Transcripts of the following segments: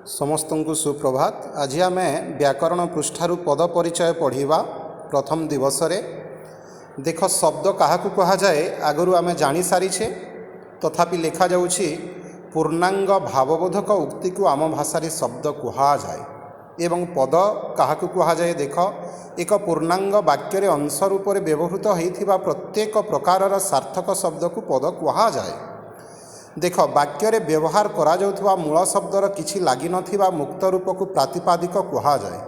समस्त को सुप्रभात। आज आम व्याकरण पृष्ठारु पद परिचय पढ़ा प्रथम दिवस रे। देख शब्द क्या कह जाए आगु आम जानी सारीछे, तथापि लिखा जाउछि पूर्णांग भावबोधक उक्ति को आम भाषा शब्द कह जाए एवं पद क्या कह जाए। देख एक पूर्णांग वाक्य अंश रूप से व्यवहृत होता प्रत्येक प्रकार सार्थक शब्द को पद कह जाए। देख वाक्य व्यवहार करा जाउथबा मूल शब्दर किछि लागि नथिबा मुक्त रूप को प्रातिपादिक कह जाए।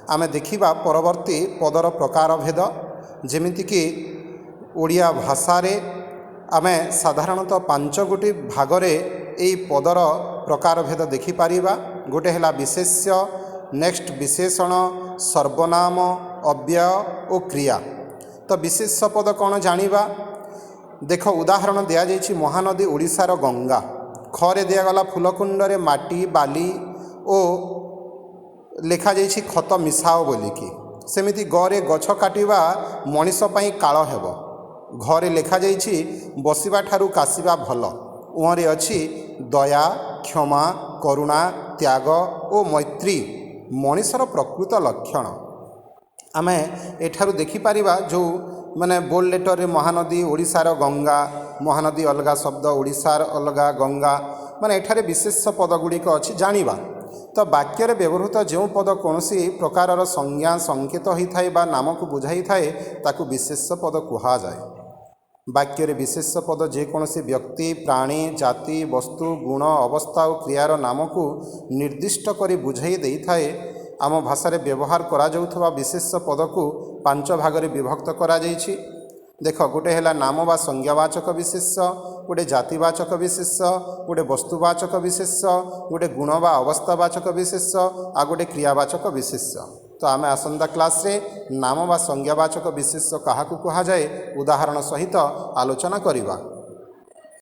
आमे देखिबा परवर्ती पदर प्रकार भेद, जेमितिकी ओडिया भाषा रे आमे साधारणतः 5 गोटी भागरे एई पदर प्रकार भेद देखि पारिबा। गोटे हला विशेष्य, नेक्स्ट विशेषण, सर्वनाम, अव्यय और क्रिया। तो विशेष्य पद कौन जानिबा। देख उदाहरण दिया जाइछि महानदी ओडिशार गंगा। खरे दियागला फूलकुंडरे माटी बाली ओ लिखा जाइछि खत मिसाओ बोलिकी। सेमिति गरे गछ काटिबा मनीष पई काल हेबो। घरे लिखा जाइछि बसिबा ठारू कासिबा भल। उहरे अछि दया, क्षमा, करुणा, त्याग ओ मैत्री मनीषर प्रकृत लक्षण। आमे एठारू देखि पारिबा जो माने बोल्ड लेटर रे महानदी ओडिशार गंगा, महानदी अलगा शब्द, ओडिशार अलगा गंगा, माने एठारे विशेष पद गुड़िक अच्छी जानिबा। तो वाक्य रे व्यवहृत जो पद कौनसी प्रकार संज्ञा संकेत होता है बा नाम को बुझाई थाए ताकू विशेष पद कहा जाए। वाक्य रे विशेष पद जेकोसी व्यक्ति, प्राणी, जाति, वस्तु, गुण, अवस्था और क्रियार नाम को निर्दिष्ट करी बुझाई देई थाए। आम भाषा रे व्यवहार करा जाउथबा विशेष पद को 5 भाग विभक्त करा जाइछि। देख गोटे है नाम बा संज्ञावाचक विशेष्य, गोटे जातिवाचक विशेष्य, गोटे वस्तुवाचक विशेष्य, गोटे गुण बा अवस्थावाचक विशेष्य आ गोटे क्रियावाचक विशेष्य। तो आम आसंता क्लास रे नाम बा संज्ञावाचक विशेष्य क्या कह जाए उदाहरण सहित आलोचना करिबा।